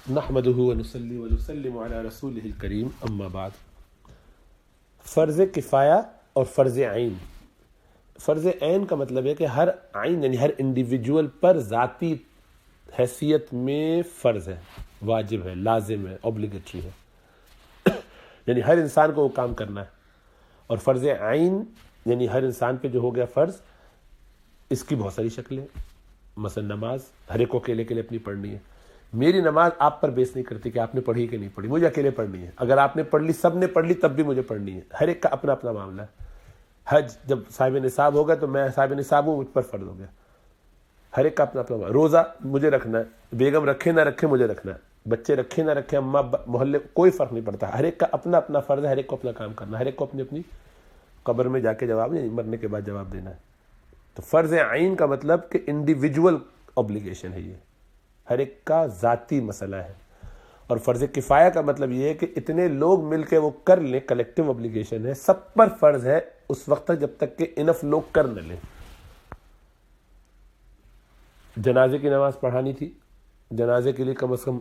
نحمده ونصلي ونسلم على رسوله الکریم اما بعد. فرض کفایہ اور فرض عین. فرض عین کا مطلب ہے کہ ہر عین یعنی ہر انڈیویجول پر ذاتی حیثیت میں فرض ہے، واجب ہے، لازم ہے، اوبلیگیٹری ہے، یعنی ہر انسان کو وہ کام کرنا ہے. اور فرض عین یعنی ہر انسان پہ جو ہو گیا فرض، اس کی بہت ساری شکلیں. مثلا نماز ہر ایک کو اکیلے اکیلے اپنی پڑھنی ہے. میری نماز آپ پر بیس نہیں کرتی کہ آپ نے پڑھی کہ نہیں پڑھی، مجھے اکیلے پڑھنی ہے. اگر آپ نے پڑھ لی، سب نے پڑھ لی، تب بھی مجھے پڑھنی ہے. ہر ایک کا اپنا اپنا معاملہ ہے. حج جب صاحب نصاب ہوگا تو میں صاحب نصاب ہوں، مجھ پر فرض ہو گیا. ہر ایک کا اپنا اپنا معاملہ. روزہ مجھے رکھنا ہے، بیگم رکھے نہ رکھے مجھے رکھنا ہے، بچے رکھے نہ رکھے، اماں محلے، کوئی فرق نہیں پڑتا. ہر ایک کا اپنا اپنا فرض ہے، ہر ایک کو اپنا کام کرنا، ہر ایک کو اپنی اپنی قبر میں جا کے جواب نہیں، مرنے کے بعد جواب دینا ہے. تو فرض عین کا مطلب کہ انڈیویجول اوبلیگیشن ہے، یہ ہر ایک کا ذاتی مسئلہ ہے. اور فرض کفایہ کا مطلب یہ ہے کہ اتنے لوگ مل کے وہ کر لیں، کلیکٹیو اوبلیگیشن ہے، سب پر فرض ہے اس وقت تک جب تک کہ انف لوگ کر نہ لیں. جنازے کی نماز پڑھانی تھی، جنازے کے لیے کم از کم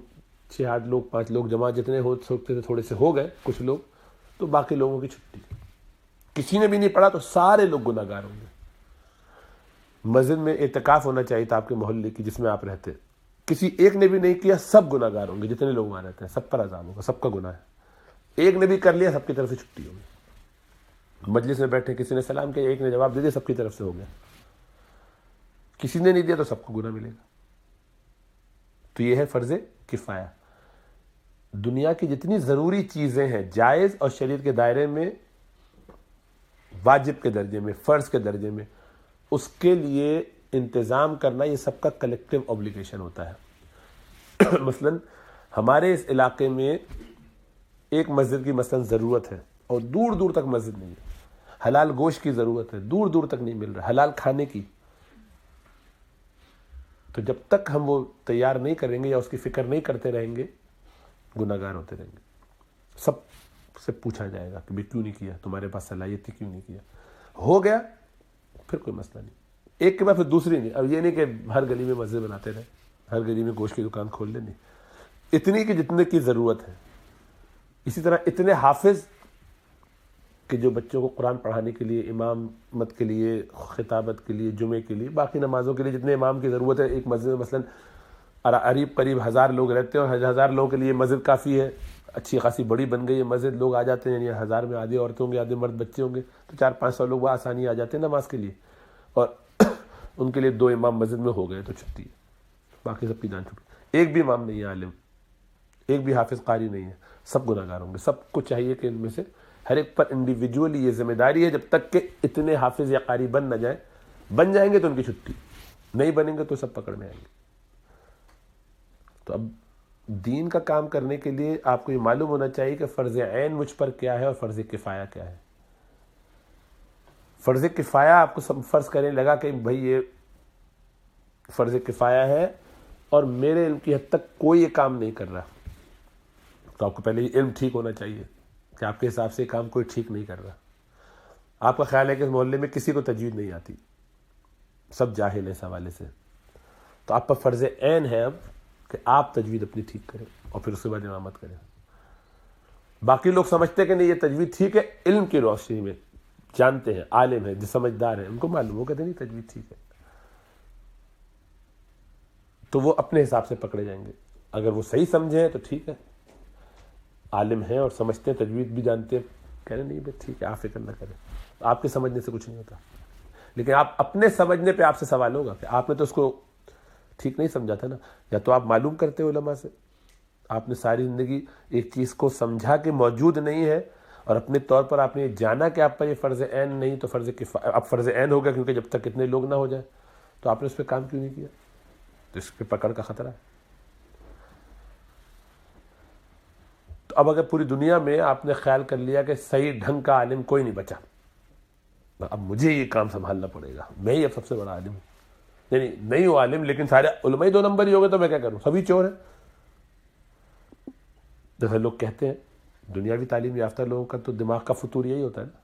6-8 لوگ 5 لوگ جمع جتنے ہو سکتے تھے تھوڑے سے ہو گئے کچھ لوگ، تو باقی لوگوں کی چھٹی. کسی نے بھی نہیں پڑھا تو سارے لوگ گناہ گار ہوں گے. مسجد میں اعتکاف ہونا چاہیے تھا آپ کے محلے کی جس میں آپ رہتے، کسی ایک نے بھی نہیں کیا، سب گناہ گار ہوں گے. جتنے لوگ وہاں رہتے ہیں سب پر عذاب ہوگا، سب کا گناہ ہے. ایک نے بھی کر لیا، سب کی طرف سے چھٹی ہوگی. مجلس میں بیٹھے کسی نے سلام کیا، ایک نے جواب دے دیا، سب کی طرف سے ہو گیا. کسی نے نہیں دیا تو سب کو گناہ ملے گا. تو یہ ہے فرض کفایہ. دنیا کی جتنی ضروری چیزیں ہیں جائز اور شریعت کے دائرے میں، واجب کے درجے میں، فرض کے درجے میں، اس کے لیے انتظام کرنا یہ سب کا کلیکٹیو اوبلیگیشن ہوتا ہے. مثلا ہمارے اس علاقے میں ایک مسجد کی مثلا ضرورت ہے اور دور دور تک مسجد نہیں ہے. حلال گوشت کی ضرورت ہے، دور دور تک نہیں مل رہا، حلال کھانے کی. تو جب تک ہم وہ تیار نہیں کریں گے یا اس کی فکر نہیں کرتے رہیں گے، گناہ گار ہوتے رہیں گے. سب سے پوچھا جائے گا کہ کیوں نہیں کیا، تمہارے پاس صلاحیت تھی کیوں نہیں کیا. ہو گیا پھر کوئی مسئلہ نہیں، ایک کے بعد پھر دوسری نہیں. اب یہ نہیں کہ ہر گلی میں مسجد بناتے رہے، ہر گلی میں گوشت کی دکان کھول لیں، نہیں. اتنی کہ جتنے کی ضرورت ہے. اسی طرح اتنے حافظ کہ جو بچوں کو قرآن پڑھانے کے لیے، امامت کے لیے، خطابت کے لیے، جمعے کے لیے، باقی نمازوں کے لیے جتنے امام کی ضرورت ہے. ایک مسجد میں مثلا قریب 1000 لوگ رہتے ہیں اور 1000 لوگوں کے لیے مسجد کافی ہے. اچھی خاصی بڑی بن گئی ہے مسجد، لوگ آ جاتے ہیں. یعنی 1000 میں آدھے عورتیں ہوں گے، آدھے مرد بچے ہوں گے، تو 400-500 لوگ وہ آسانی آ جاتے ہیں نماز کے لیے. اور ان کے لیے 2 امام مسجد میں ہو گئے تو چھٹی ہے، باقی سب کی جان چھوٹ. ایک بھی امام نہیں ہے عالم، ایک بھی حافظ قاری نہیں ہے، سب گناہ گار ہوں گے. سب کو چاہیے کہ ان میں سے ہر ایک پر انڈیویجولی یہ ذمہ داری ہے، جب تک کہ اتنے حافظ یا قاری بن نہ جائیں. بن جائیں گے تو ان کی چھٹی، نہیں بنیں گے تو سب پکڑ میں آئیں گے. تو اب دین کا کام کرنے کے لیے آپ کو یہ معلوم ہونا چاہیے کہ فرض عین مجھ پر کیا ہے اور فرض کفایہ کیا ہے. فرض کفایہ آپ کو سب فرض کرنے لگا کہ بھئی یہ فرض کفایہ ہے اور میرے علم کی حد تک کوئی یہ کام نہیں کر رہا، تو آپ کو پہلے یہ علم ٹھیک ہونا چاہیے کہ آپ کے حساب سے کام کوئی ٹھیک نہیں کر رہا. آپ کا خیال ہے کہ اس محلے میں کسی کو تجوید نہیں آتی، سب جاہل ہیں اس حوالے سے، تو آپ پر فرض عین ہے اب کہ آپ تجوید اپنی ٹھیک کریں اور پھر اس کے بعد امامت کریں. باقی لوگ سمجھتے کہ نہیں یہ تجوید ٹھیک ہے، علم کی روشنی میں جانتے ہیں، عالم ہیں، جو سمجھدار ہیں، ان کو معلوم ہو کہ نہیں تجوید ٹھیک ہے، تو وہ اپنے حساب سے پکڑے جائیں گے. اگر وہ صحیح سمجھیں تو ٹھیک ہے، عالم ہیں اور سمجھتے ہیں، تجوید بھی جانتے ہیں، کہہ رہے نہیں بھائی ٹھیک ہے آپ فکر نہ کریں. آپ کے سمجھنے سے کچھ نہیں ہوتا، لیکن آپ اپنے سمجھنے پہ آپ سے سوال ہوگا کہ آپ نے تو اس کو ٹھیک نہیں سمجھا تھا نا. یا تو آپ معلوم کرتے ہو علماء سے، آپ نے ساری زندگی ایک چیز کو سمجھا کہ موجود نہیں ہے اور اپنے طور پر آپ نے یہ جانا کہ آپ پر یہ فرض عین نہیں، تو فرض کفایہ اب فرض عین ہوگا، کیونکہ جب تک اتنے لوگ نہ ہو جائیں تو آپ نے اس پہ کام کیوں نہیں کیا. تو اس پہ پکڑ کا خطرہ ہے. تو اب اگر پوری دنیا میں آپ نے خیال کر لیا کہ صحیح ڈھنگ کا عالم کوئی نہیں بچا، اب مجھے یہ کام سنبھالنا پڑے گا، میں ہی اب سب سے بڑا عالم ہوں. نہیں ہوں عالم، لیکن سارے علماء ہی 2 نمبر ہی ہو گئے تو میں کیا کروں، سبھی چور ہیں. جیسے لوگ کہتے ہیں دنیاوی تعلیم یافتہ لوگوں کا تو دماغ کا فطور یہی ہوتا ہے نا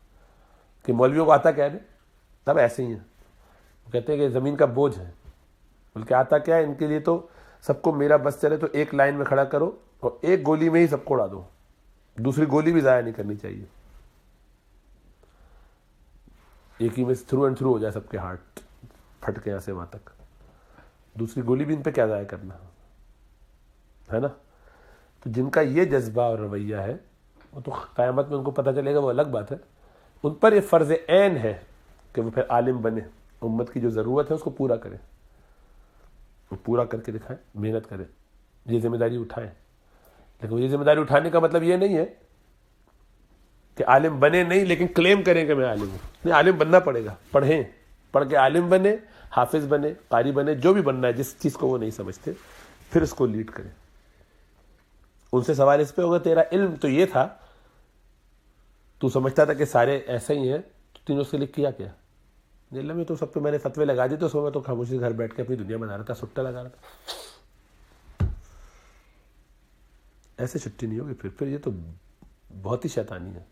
کہ مولویوں کو آتا کیا ہے، تب ایسے ہی ہیں. وہ کہتے ہیں کہ زمین کا بوجھ ہے، بلکہ آتا کیا ہے ان کے لیے تو سب کو میرا بس چلے تو ایک لائن میں کھڑا کرو اور ایک گولی میں ہی سب کو اڑا دو، دوسری گولی بھی ضائع نہیں کرنی چاہیے، ایک ہی میں تھرو اینڈ تھرو ہو جائے سب کے ہارٹ، پھٹ کے یہاں سے وہاں تک، دوسری گولی بھی ان پہ کیا ضائع کرنا ہے نا۔ تو جن کا یہ جذبہ اور رویہ ہے وہ تو قیامت میں ان کو پتہ چلے گا، وہ الگ بات ہے، ان پر یہ فرض عین ہے کہ وہ پھر عالم بنے، امت کی جو ضرورت ہے اس کو پورا کریں، وہ پورا کر کے دکھائیں، محنت کریں، یہ ذمہ داری اٹھائیں۔ لیکن یہ ذمہ داری اٹھانے کا مطلب یہ نہیں ہے کہ عالم بنے نہیں لیکن کلیم کریں کہ میں عالم ہوں، نہیں، عالم بننا پڑے گا، پڑھیں، پڑھ کے عالم بنے، حافظ بنے، قاری بنے، جو بھی بننا ہے، جس چیز کو وہ نہیں سمجھتے پھر اس کو لیڈ کریں۔ ان سے سوال اس پہ ہوگا تیرا علم تو یہ تھا، تو سمجھتا تھا کہ سارے ایسے ہی ہیں، تو تینوں اس کے لیے کیا کیا؟ اللہ میں تو سب پہ میں نے فتوے لگا دی، تو سو میں تو خاموشی گھر بیٹھ کے اپنی دنیا بنا رہا تھا، سٹا لگا رہا تھا۔ ایسے چھٹی نہیں ہوگی، پھر یہ تو بہت ہی شیطانی ہے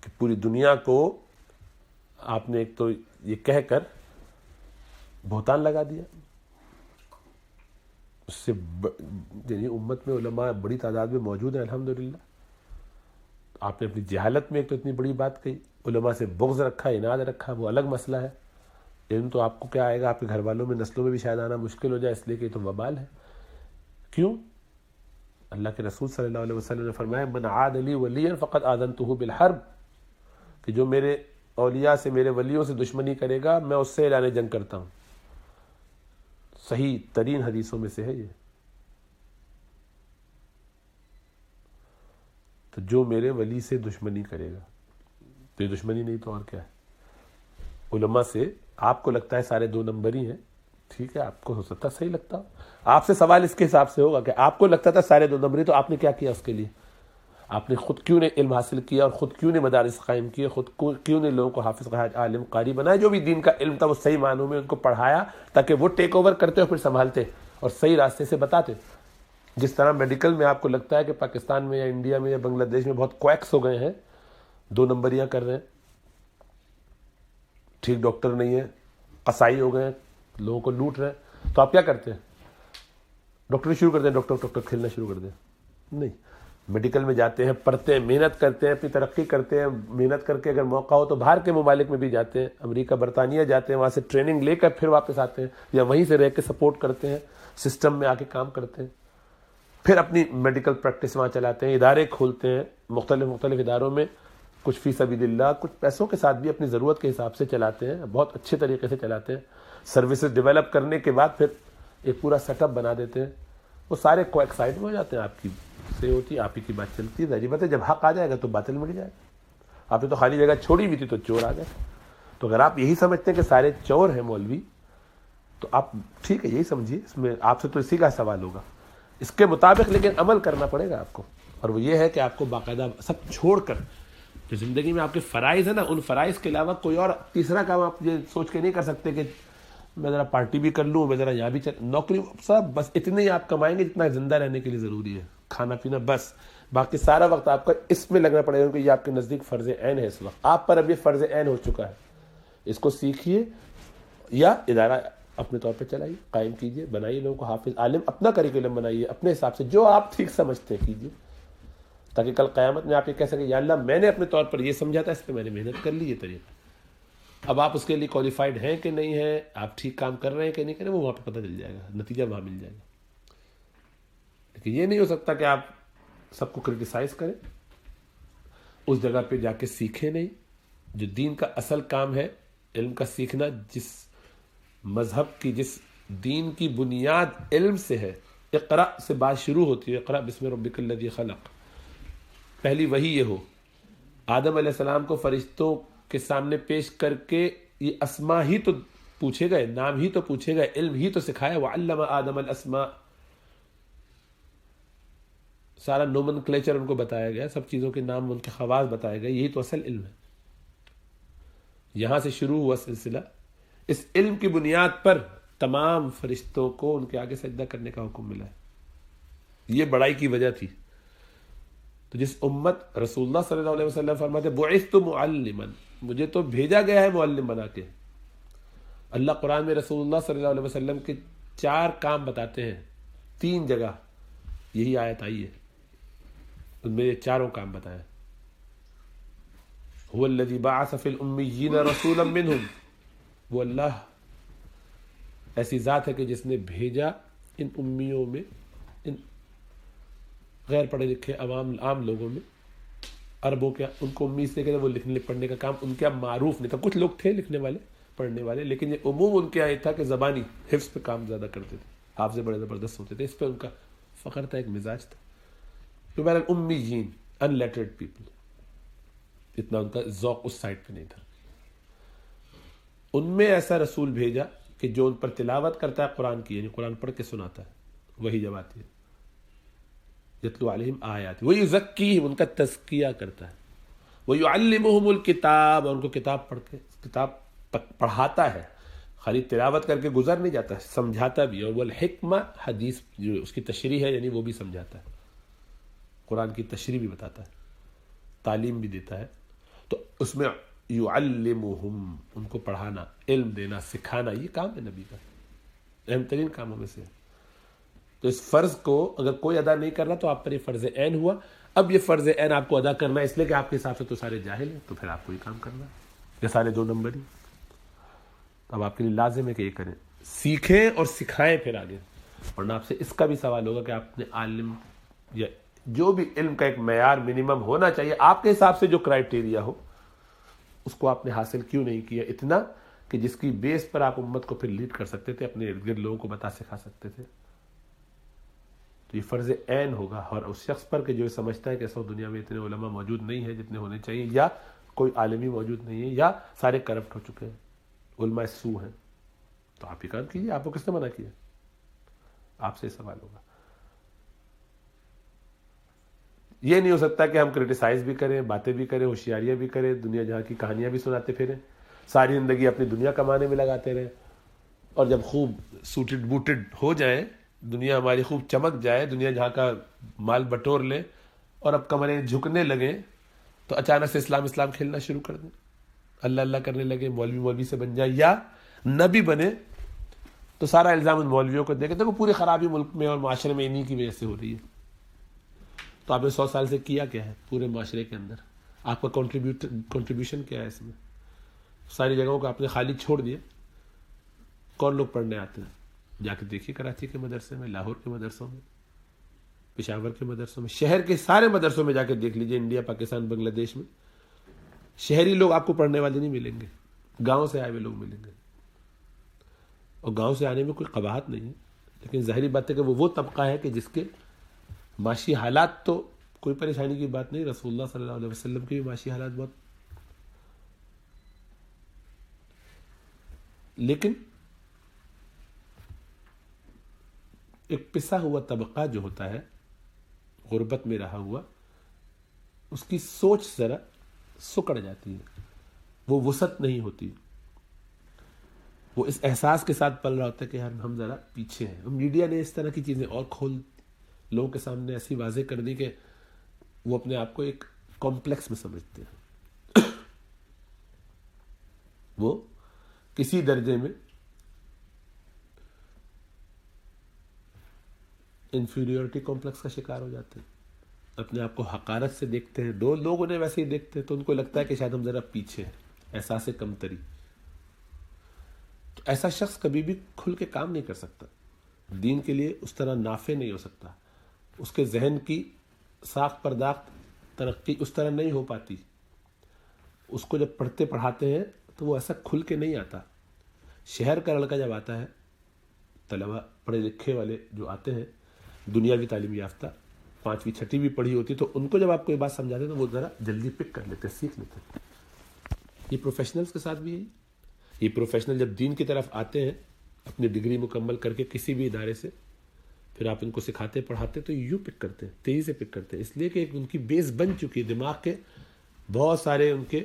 کہ پوری دنیا کو آپ نے ایک تو یہ کہہ کر بہتان لگا دیا، اس سے یعنی امت میں علماء بڑی تعداد میں موجود ہیں الحمدللہ، آپ نے اپنی جہالت میں ایک تو اتنی بڑی بات کہی، علماء سے بغض رکھا، عناد رکھا، وہ الگ مسئلہ ہے، علم تو آپ کو کیا آئے گا، آپ کے گھر والوں میں نسلوں میں بھی شاید آنا مشکل ہو جائے، اس لیے کہ یہ تو وبال ہے۔ کیوں؟ اللہ کے رسول صلی اللہ علیہ وسلم نے فرمایا من عاد لی ولیا فقد آذنتہ بالحرب، کہ جو میرے اولیاء سے، میرے ولیوں سے دشمنی کرے گا میں اس سے اعلان جنگ کرتا ہوں۔ صحیح ترین حدیثوں میں سے ہے یہ۔ تو جو میرے ولی سے دشمنی کرے گا، تو یہ دشمنی نہیں تو اور کیا ہے؟ علماء سے آپ کو لگتا ہے سارے دو نمبر ہی ہیں، ٹھیک ہے، آپ کو ہو سکتا ہے صحیح لگتا ہو، آپ سے سوال اس کے حساب سے ہوگا کہ آپ کو لگتا تھا سارے دو نمبر ہی، تو آپ نے کیا کیا اس کے لیے؟ آپ نے خود کیوں نے علم حاصل کیا، اور خود کیوں نے مدارس قائم کیے، خود کیوں نے لوگوں کو حافظ، عالم، قاری بنایا، جو بھی دین کا علم تھا وہ صحیح معنوں میں ان کو پڑھایا تاکہ وہ ٹیک اوور کرتے اور پھر سنبھالتے اور صحیح راستے سے بتاتے۔ جس طرح میڈیکل میں آپ کو لگتا ہے کہ پاکستان میں یا انڈیا میں یا بنگلہ دیش میں بہت کویکس ہو گئے ہیں، دو نمبریاں کر رہے ہیں، ٹھیک ڈاکٹر نہیں ہے، قصائی ہو گئے ہیں، لوگوں کو لوٹ رہے ہیں، تو آپ کیا کرتے ہیں؟ ڈاکٹری شروع کر دیں، ڈاکٹر کھیلنا شروع کر دیں؟ نہیں، میڈیکل میں جاتے ہیں، پڑھتے ہیں، محنت کرتے ہیں، اپنی ترقی کرتے ہیں، محنت کر کے اگر موقع ہو تو باہر کے ممالک میں بھی جاتے ہیں، امریکہ، برطانیہ جاتے ہیں، وہاں سے ٹریننگ لے کر پھر واپس آتے ہیں، یا وہیں سے رہ کے سپورٹ کرتے ہیں، سسٹم میں آ کے کام کرتے ہیں، پھر اپنی میڈیکل پریکٹس وہاں چلاتے ہیں، ادارے کھولتے ہیں، مختلف اداروں میں کچھ فی سبیل اللہ، کچھ پیسوں کے ساتھ بھی اپنی ضرورت کے حساب سے چلاتے ہیں، بہت اچھے طریقے سے چلاتے ہیں، سروسز ڈیولپ کرنے کے بعد پھر ایک پورا سیٹ اپ بنا دیتے ہیں، وہ سارے کو ایکسائٹ ہو جاتے ہیں، آپ کی سے ہوتی ہے، آپ ہی کی بات چلتی ہے، ظاہر بات ہے جب حق آ جائے گا تو باطل مٹ جائے گا، آپ نے تو خالی جگہ چھوڑی ہوئی تھی تو چور آ گئے۔ تو اگر آپ یہی سمجھتے ہیں کہ سارے چور ہیں مولوی، تو آپ ٹھیک ہے یہی سمجھیے، اس میں آپ سے تو اسی کا سوال ہوگا، اس کے مطابق لیکن عمل کرنا پڑے گا آپ کو، اور وہ یہ ہے کہ آپ کو باقاعدہ سب چھوڑ کر جو زندگی میں آپ کے فرائض ہیں نا، ان فرائض کے علاوہ کوئی اور تیسرا کام آپ یہ سوچ کے نہیں کر سکتے کہ میں ذرا پارٹی بھی کر لوں، میں ذرا یہاں بھی نوکری، سب بس اتنے ہی آپ کمائیں گے جتنا زندہ رہنے کے لیے ضروری ہے، کھانا پینا بس، باقی سارا وقت آپ کا اس میں لگنا پڑے گا کہ یہ آپ کے نزدیک فرض عین ہے، اس وقت آپ پر اب یہ فرض عین ہو چکا ہے، اس کو سیکھیے یا ادارہ اپنے طور پہ چلائیے، قائم کیجیے، بنائیے لوگوں کو حافظ، عالم، اپنا کریکولم بنائیے اپنے حساب سے، جو آپ ٹھیک سمجھتے ہیں کیجیے، تاکہ کل قیامت میں آپ یہ کہہ سکیں یا اللہ میں نے اپنے طور پر یہ سمجھا تھا، اس پہ میں نے محنت کر لی، یہ طریقہ، اب آپ اس کے لیے کوالیفائڈ ہیں کہ نہیں ہیں، آپ ٹھیک کام کر رہے ہیں کہ نہیں کر رہے ہیں، وہ وہاں پہ پتہ چل جائے گا، نتیجہ وہاں مل جائے گا۔ لیکن یہ نہیں ہو سکتا کہ آپ سب کو کرٹیسائز کریں، اس جگہ پہ جا کے سیکھیں نہیں، جو دین کا اصل کام ہے، علم کا سیکھنا، جس مذہب کی، جس دین کی بنیاد علم سے ہے، اقرا سے بات شروع ہوتی ہے، اقرا بسم ربک الذی خلق، پہلی وہی یہ ہو، آدم علیہ السلام کو فرشتوں کے سامنے پیش کر کے یہ اسماء ہی تو پوچھے گئے، نام ہی تو پوچھے گئے، علم ہی تو سکھایا، وعلم آدم الاسماء، سارا نومنکلیچر ان کو بتایا گیا، سب چیزوں کے نام، ان کے خواص بتائے گئے، یہی تو اصل علم ہے، یہاں سے شروع ہوا سلسلہ، اس علم کی بنیاد پر تمام فرشتوں کو ان کے آگے سجدہ کرنے کا حکم ملا ہے، یہ بڑائی کی وجہ تھی۔ تو جس امت، رسول اللہ صلی اللہ علیہ وسلم فرماتے بعثت معلما، مجھے تو بھیجا گیا ہے معلم بنا کے، اللہ قرآن میں رسول اللہ صلی اللہ علیہ وسلم کے 4 کام بتاتے ہیں، 3 جگہ یہی آیت آئی ہے، ان میں یہ چاروں کام بتایا۔ هو الذی بعث فی الامیین رسولا منہم، وہ اللہ ایسی ذات ہے کہ جس نے بھیجا ان امیوں میں، ان غیر پڑھے لکھے عام لوگوں میں، عربوں کے، ان کو امی سے کہ وہ لکھنے پڑھنے کا کام ان کے یہاں معروف نہیں تھا۔ کچھ لوگ تھے لکھنے والے پڑھنے والے، لیکن یہ عموم ان کے یہاں تھا کہ زبانی حفظ پہ کام زیادہ کرتے تھے، حافظ بڑے زبردست ہوتے تھے، اس پہ ان کا فخر تھا، ایک مزاج تھا۔ تو بہرحال امیین، ان لیٹرڈ پیپل، اتنا ان کا ذوق اس سائڈ پہ نہیں تھا۔ ان میں ایسا رسول بھیجا کہ جو ان پر تلاوت کرتا ہے قرآن کی، یعنی قرآن پڑھ کے سناتا ہے، وہی جب آتی ہے، یتلو علیہم آیات، ویزکیہم، ان کا تزکیہ کرتا ہے، ویعلمہم الکتاب، اور ان کو کتاب پڑھاتا ہے، خالی تلاوت کر کے گزر نہیں جاتا، سمجھاتا بھی، اور والحکمہ، حدیث جو اس کی تشریح ہے یعنی وہ بھی سمجھاتا ہے، قرآن کی تشریح بھی بتاتا ہے، تعلیم بھی دیتا ہے۔ تو اس میں یعلمہم، ان کو پڑھانا، علم دینا، سکھانا، یہ کام ہے نبی کا، اہم ترین کاموں میں سے ہے۔ تو اس فرض کو اگر کوئی ادا نہیں کر رہا تو آپ پر یہ فرض عین ہوا۔ اب یہ فرض عین آپ کو ادا کرنا ہے، اس لیے کہ آپ کے حساب سے تو سارے جاہل ہیں، تو پھر آپ کو یہ کام کرنا ہے، یہ سارے 2 نمبر ہی۔ اب آپ کے لیے لازم ہے کہ یہ کریں، سیکھیں اور سکھائیں پھر آگے، ورنہ آپ سے اس کا بھی سوال ہوگا کہ آپ نے عالم یا جو بھی علم کا ایک معیار منیمم ہونا چاہیے آپ کے حساب سے جو کرائٹیریا ہو، اس کو آپ نے حاصل کیوں نہیں کیا، اتنا کہ جس کی بیس پر آپ امت کو پھر لیڈ کر سکتے تھے، اپنے ارد گرد لوگوں کو بتا سکھا سکتے تھے۔ تو یہ فرض عین ہوگا، اور اس شخص پر کہ جو سمجھتا ہے کہ ایسا دنیا میں اتنے علماء موجود نہیں ہیں جتنے ہونے چاہیے، یا کوئی عالمی موجود نہیں ہے، یا سارے کرپٹ ہو چکے ہیں، علماء سو ہیں، تو آپ یہ کام کیجیے۔ آپ کو کس نے منع کیا؟ آپ سے سوال ہوگا۔ یہ نہیں ہو سکتا کہ ہم کرٹیسائز بھی کریں، باتیں بھی کریں، ہوشیاریاں بھی کریں، دنیا جہاں کی کہانیاں بھی سناتے پھریں، ساری زندگی اپنی دنیا کمانے میں لگاتے رہیں، اور جب خوب سوٹڈ بوٹڈ ہو جائیں، دنیا ہماری خوب چمک جائے، دنیا جہاں کا مال بٹور لیں، اور اب کمریں جھکنے لگیں، تو اچانک سے اسلام کھیلنا شروع کر دیں، اللہ اللہ کرنے لگے، مولوی سے بن جائے، یا نہ بھی بنے تو سارا الزام ان مولویوں کو دے کے، دیکھو پوری خرابی ملک میں اور معاشرے میں انہی کی وجہ سے ہو رہی ہے۔ تو آپ نے 100 سال سے کیا کیا ہے پورے معاشرے کے اندر؟ آپ کا کنٹریبیوشن کیا ہے اس میں؟ ساری جگہوں کو آپ نے خالی چھوڑ دیا، کون لوگ پڑھنے آتے ہیں؟ جا کے دیکھیے کراچی کے مدرسے میں، لاہور کے مدرسوں میں، پشاور کے مدرسوں میں، شہر کے سارے مدرسوں میں جا کے دیکھ لیجئے، انڈیا، پاکستان، بنگلہ دیش میں شہری لوگ آپ کو پڑھنے والے نہیں ملیں گے، گاؤں سے آئے ہوئے لوگ ملیں گے، اور گاؤں سے آنے میں کوئی قباحت نہیں ہے، لیکن ظاہری بات ہے کہ وہ طبقہ ہے کہ جس کے معاشی حالات، تو کوئی پریشانی کی بات نہیں، رسول اللہ صلی اللہ علیہ وسلم کے بھی معاشی حالات بہت، لیکن ایک پسا ہوا طبقہ جو ہوتا ہے غربت میں رہا ہوا، اس کی سوچ ذرا سکڑ جاتی ہے، وہ وسعت نہیں ہوتی، وہ اس احساس کے ساتھ پل رہا ہوتا ہے کہ ہم ذرا پیچھے ہیں۔ میڈیا نے اس طرح کی چیزیں اور کھول لوگوں کے سامنے ایسی واضح کر دی کہ وہ اپنے آپ کو ایک کمپلیکس میں سمجھتے ہیں، وہ کسی درجے میں انفیریورٹی کمپلیکس کا شکار ہو جاتے ہیں، اپنے آپ کو حقارت سے دیکھتے ہیں، دو لوگ انہیں ویسے ہی دیکھتے ہیں، تو ان کو لگتا ہے کہ شاید ہم ذرا پیچھے ہیں، احساس کمتری۔ تو ایسا شخص کبھی بھی کھل کے کام نہیں کر سکتا، دین کے لیے اس طرح نافع نہیں ہو سکتا، اس کے ذہن کی ساخت پرداخت ترقی اس طرح نہیں ہو پاتی، اس کو جب پڑھتے پڑھاتے ہیں تو وہ ایسا کھل کے نہیں آتا۔ شہر کا لڑکا جب آتا ہے، طلبہ پڑھے لکھے والے جو آتے ہیں، دنیاوی تعلیم یافتہ، 5ویں 6ویں بھی پڑھی ہوتی، تو ان کو جب آپ کو یہ بات سمجھاتے ہیں تو وہ ذرا جلدی پک کر لیتے، سیکھ لیتے ہیں۔ یہ پروفیشنلز کے ساتھ بھی ہے، یہ پروفیشنل جب دین کی طرف آتے ہیں اپنی ڈگری مکمل کر کے کسی بھی ادارے سے، پھر آپ ان کو سکھاتے پڑھاتے تو یوں پک کرتے ہیں، تیزی سے پک کرتے ہیں، اس لیے کہ ان کی بیس بن چکی ہے، دماغ کے بہت سارے ان کے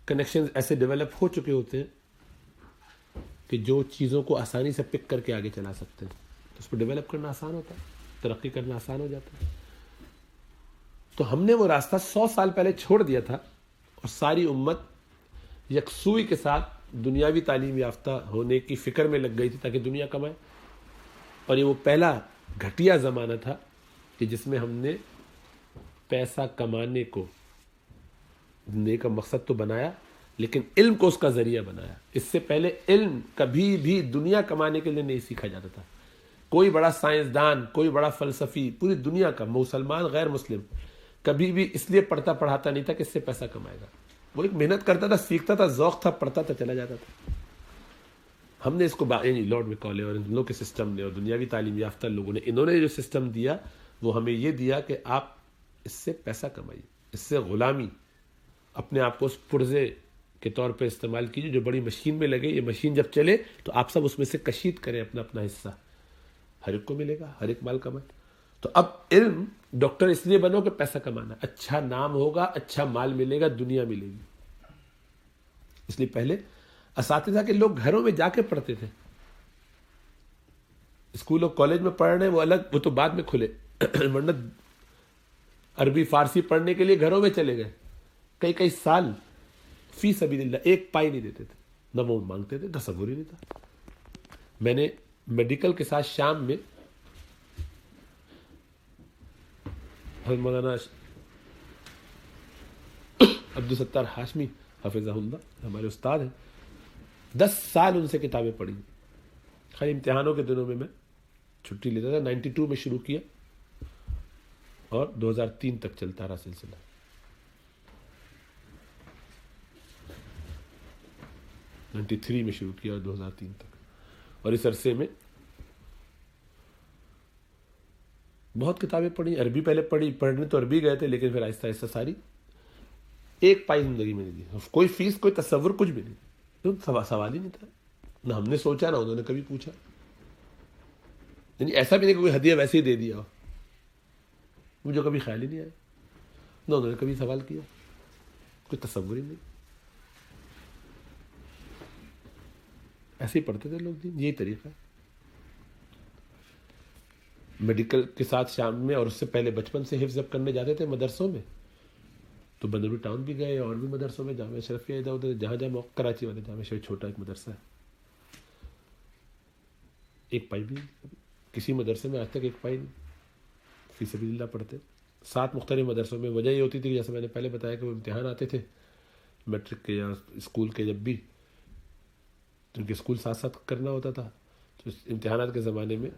کنیکشنز ایسے ڈیولپ ہو چکے ہوتے ہیں کہ جو چیزوں کو آسانی سے پک کر کے آگے چلا سکتے ہیں، اس کو ڈیولپ کرنا آسان ہوتا ہے، ترقی کرنا آسان ہو جاتا ہے۔ تو ہم نے وہ راستہ 100 سال پہلے چھوڑ دیا تھا، اور ساری امت یکسوئی کے ساتھ دنیاوی تعلیم یافتہ ہونے کی فکر میں لگ گئی تھی تاکہ دنیا کمائے. اور یہ وہ پہلا گھٹیا زمانہ تھا کہ جس میں ہم نے پیسہ کمانے کو زندگی کا مقصد تو بنایا لیکن علم کو اس کا ذریعہ بنایا. اس سے پہلے علم کبھی بھی دنیا کمانے کے لیے نہیں سیکھا جاتا تھا. کوئی بڑا سائنسدان، کوئی بڑا فلسفی پوری دنیا کا، مسلمان غیر مسلم، کبھی بھی اس لیے پڑھتا پڑھاتا نہیں تھا کہ اس سے پیسہ کمائے گا. وہ ایک محنت کرتا تھا، سیکھتا تھا، ذوق تھا، پڑھتا تھا، چلا جاتا تھا. ہم نے اس کو لارڈ میکالے اور ان لوگوں کے سسٹم نے اور دنیاوی تعلیم یافتہ لوگوں نے، انہوں نے جو سسٹم دیا وہ ہمیں یہ دیا کہ آپ اس سے پیسہ کمائیے، اس سے غلامی، اپنے آپ کو اس پرزے کے طور پہ استعمال کیجیے جو بڑی مشین میں لگے. یہ مشین جب چلے تو آپ سب اس میں سے کشید کریں اپنا اپنا حصہ، ہر ایک کو ملے گا، ہر ایک مال کمائے. تو اب علم، ڈاکٹر اس لیے بنو کہ پیسہ کمانا، اچھا نام ہوگا، اچھا مال ملے گا، دنیا ملے گی. اس لیے پہلے اساتذہ کے لوگ گھروں میں جا کے پڑھتے تھے. اسکول اور کالج میں پڑھ رہے ہیں وہ الگ، وہ تو بعد میں کھلے، ورنہ عربی فارسی پڑھنے کے لیے گھروں میں چلے گئے. کئی کئی سال فی سبیل اللہ ایک پائی نہیں دیتے تھے، نہ وہ مانگتے تھے، تصور ہی نہیں تھا. میں نے میڈیکل کے ساتھ شام میں حضرت مولانا عبدالستار ہاشمی حفظہ اللہ ہمارے استاد ہیں، 10 سال ان سے کتابیں پڑھی. خالی امتحانوں کے دنوں میں چھٹی لیتا تھا. 92 میں شروع کیا اور 2003 تک چلتا رہا سلسلہ. '93 میں شروع کیا اور 2003 تک. اور اس عرصے میں بہت کتابیں پڑھی. عربی پہلے پڑھنے تو عربی گئے تھے لیکن پھر آہستہ آہستہ ساری. ایک پائی زندگی میں نہیں دی، کوئی فیس، کوئی تصور، کچھ بھی نہیں. سوال ہی نہیں تھا، نہ ہم نے سوچا نہ انہوں نے کبھی پوچھا. یعنی ایسا بھی نہیں کہ کوئی ہدیہ ویسے ہی دے دیا ہو، مجھے کبھی خیال ہی نہیں آیا، نہ انہوں نے کبھی سوال کیا، کوئی تصور ہی نہیں. ایسے ہی پڑھتے تھے لوگ دین. یہی طریقہ ہے. میڈیکل کے ساتھ شام میں اور اس سے پہلے بچپن سے حفظ کرنے جاتے تھے مدرسوں میں. تو بندروی ٹاؤن بھی گئے اور بھی مدرسوں میں، جامعہ اشرفیہ ادھر ادھر جہاں جہاں موقع، کراچی والے جامعہ اشرفیہ چھوٹا ایک مدرسہ ہے، ایک پائی بھی کسی مدرسے میں آج تک ایک پائی نہیں. فی سبیل اللہ پڑھتے 7 مختلف مدرسوں میں. وجہ یہ ہوتی تھی کہ جیسے میں نے پہلے بتایا کہ وہ امتحان آتے تھے میٹرک کے یا اسکول کے، جب بھی تو ان کے اسکول ساتھ ساتھ کرنا ہوتا تھا. تو امتحانات کے زمانے میں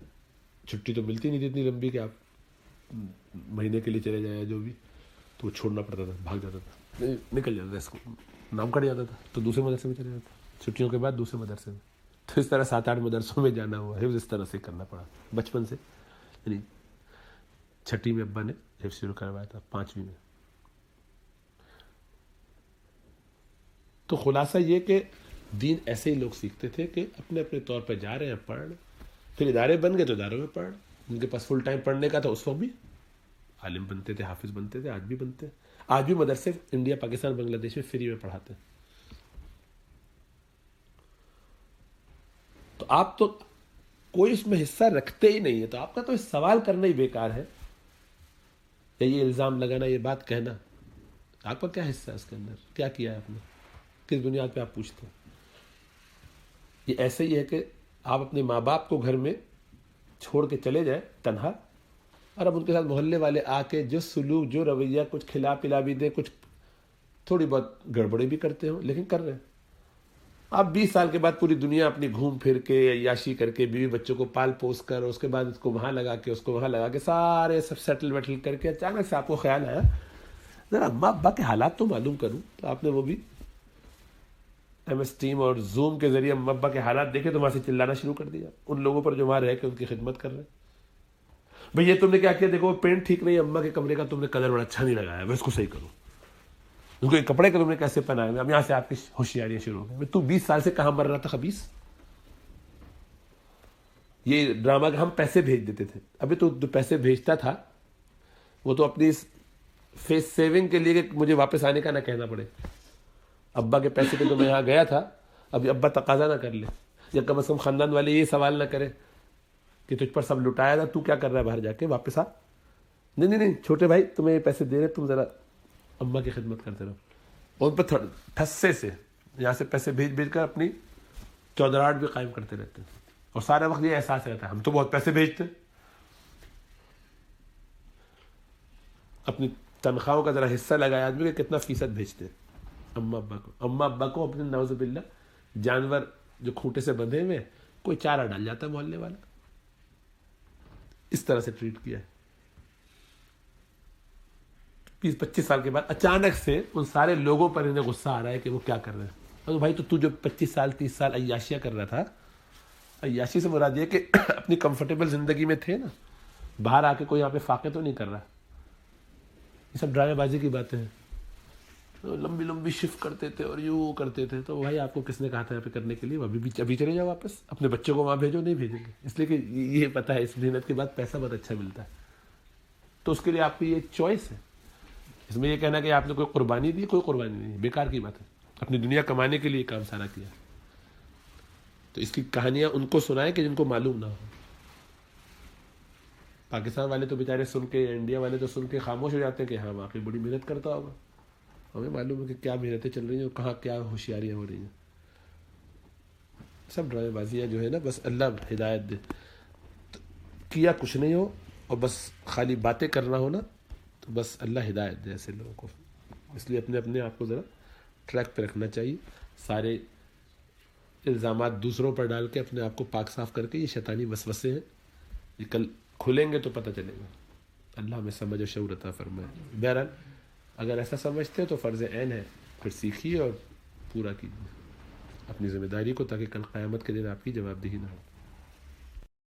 چھٹی تو ملتی نہیں تھی اتنی لمبی کہ آپ مہینے کے لیے چلے جائیں جو بھی، تو وہ چھوڑنا پڑتا تھا، بھاگ جاتا تھا، نکل جاتا تھا، اسکول نام کٹ جاتا تھا تو دوسرے مدرسے میں چلے جاتا تھا، چھٹیوں کے بعد دوسرے مدرسے میں. تو اس طرح 7-8 مدرسوں میں جانا ہوا. حفظ اس طرح سے کرنا پڑا بچپن سے. یعنی 6ٹھی میں ابا نے حفظ شروع کروایا تھا، 5ویں میں. تو خلاصہ یہ کہ دین ایسے ہی لوگ سیکھتے تھے کہ اپنے اپنے طور پہ جا رہے ہیں پڑھ رہے. پھر ادارے بن گئے تو اداروں میں پڑھ رہے. ان کے پاس فل ٹائم پڑھنے کا تھا اس وقت بھی عالم بنتے تھے، حافظ بنتے تھے، آج بھی بنتے ہیں. آج بھی مدرسے انڈیا، پاکستان، بنگلہ دیش میں فری میں پڑھاتے ہیں. تو آپ تو کوئی اس میں حصہ رکھتے ہی نہیں ہے، تو آپ کا تو سوال کرنا ہی بیکار ہے، یا یہ الزام لگانا، یہ بات کہنا. آپ کا کیا حصہ ہے اس کے اندر؟ کیا کیا ہے آپ نے؟ کس بنیاد پہ آپ پوچھتے ہیں؟ یہ ایسے ہی ہے کہ آپ اپنے ماں باپ کو گھر میں چھوڑ کے چلے جائیں تنہا، اور اب ان کے ساتھ محلے والے آ کے جو سلوک، جو رویہ، کچھ کھلا پلا بھی دیں، کچھ تھوڑی بہت گڑبڑی بھی کرتے ہوں لیکن کر رہے ہیں. آپ 20 سال کے بعد پوری دنیا اپنی گھوم پھر کے عیاشی کر کے، بیوی بچوں کو پال پوس کر، اس کے بعد اس کو وہاں لگا کے، اس کو وہاں لگا کے، سارے سب سیٹل ویٹل کر کے اچانک سے آپ کو خیال آیا ذرا اماں ابا کے حالات تو معلوم کروں. تو آپ نے وہ بھی ایم ایس ٹیم اور زوم کے ذریعے اماں ابا کے حالات دیکھے تو وہاں سے چلانا شروع کر دیا ان لوگوں پر جو وہاں رہ کے ان کی خدمت کر رہے ہیں. بھئی یہ تم نے کیا کیا؟ دیکھو پینٹ ٹھیک نہیں ہے اماں کے کمرے کا، تم نے کلر بڑا اچھا نہیں لگایا، میں اس کو صحیح کروں. ان کو کپڑے کا تم نے کیسے پہنائے ہوئے؟ اب یہاں سے آپ کی ہوشیاریاں شروع ہو گئی. تو 20 سال سے کہاں مر رہا تھا خبیث؟ یہ ڈرامہ کا ہم پیسے بھیج دیتے تھے. ابھی تو جو پیسے بھیجتا تھا وہ تو اپنی فیس سیونگ کے لیے کہ مجھے واپس آنے کا نہ کہنا پڑے. ابا کے پیسے پہ تو میں یہاں گیا تھا، ابھی ابا تقاضا نہ کر لے، یا کم از کم خاندان والے یہ سوال نہ کرے کہ تجھ پر سب لٹایا تھا، تو کیا کر رہا ہے باہر جا کے، واپس آ. نہیں چھوٹے بھائی تمہیں یہ پیسے دے رہے، تم ذرا اماں کی خدمت کرتے رہو. اور ان پر ٹھسے سے یہاں سے پیسے بھیج کر اپنی چودراہٹ بھی قائم کرتے رہتے ہیں، اور سارے وقت یہ احساس رہتا ہے ہم تو بہت پیسے بھیجتے ہیں. اپنی تنخواہوں کا ذرا حصہ لگایا آدمی کہ کتنا فیصد بھیجتے ہیں اماں ابا کو اپنے نعوذ باللہ جانور جو کھوٹے سے بندھے ہوئے کوئی چارہ ڈال جاتا ہے محلے والا، اس طرح سے ٹریٹ کیا ہے. 20-25 سال کے بعد اچانک سے ان سارے لوگوں پر انہیں غصہ آ رہا ہے کہ وہ کیا کر رہے ہیں. اور بھائی تو جو 25 سال 30 سال عیاشیاں کر رہا تھا، عیاشی سے مراد یہ کہ اپنی کمفرٹیبل زندگی میں تھے نا، باہر آ کے کوئی یہاں پہ فاقے تو نہیں کر رہا. یہ سب ڈرامے بازی کی باتیں ہیں. لمبی لمبی شفٹ کرتے تھے اور یوں کرتے تھے، تو بھائی آپ کو کس نے کہا تھا یہاں پہ کرنے کے لیے؟ ابھی چلے جاؤ واپس، اپنے بچوں کو وہاں بھیجو. نہیں بھیجیں گے اس لیے کہ یہ پتہ ہے اس محنت کے بعد پیسہ بہت اچھا ملتا ہے. تو اس کے لیے آپ کی یہ چوائس ہے. اس میں یہ کہنا کہ آپ نے کوئی قربانی دی، کوئی قربانی نہیں، بیکار کی بات ہے. اپنی دنیا کمانے کے لیے کام سارا کیا. تو اس کی کہانیاں ان کو سنائیں کہ جن کو معلوم نہ ہو. پاکستان والے تو بیچارے سن کے، انڈیا والے تو سن کے خاموش ہو جاتے ہیں کہ ہاں واقعی بڑی محنت کرتا ہوگا. ہمیں معلوم ہے کہ کیا محنتیں چل رہی ہیں اور کہاں کیا ہوشیاریاں ہو رہی ہیں. سب ڈرامے بازیاں جو ہے نا، بس اللہ ہدایت دے. کیا کچھ نہیں ہو اور بس خالی باتیں کرنا ہو نا، تو بس اللہ ہدایت دے ایسے لوگوں کو. اس لیے اپنے آپ کو ذرا ٹریک پہ رکھنا چاہیے. سارے الزامات دوسروں پر ڈال کے اپنے آپ کو پاک صاف کر کے، یہ شیطانی وسوسے ہیں، یہ کل کھلیں گے تو پتہ چلے گا. اللہ ہمیں سمجھ و شعور عطا فرمائے. بہرحال اگر ایسا سمجھتے ہیں تو فرض عین ہے، پھر سیکھیے اور پورا کیجیے اپنی ذمہ داری کو، تاکہ کل قیامت کے دن آپ کی جواب دہی نہ ہو.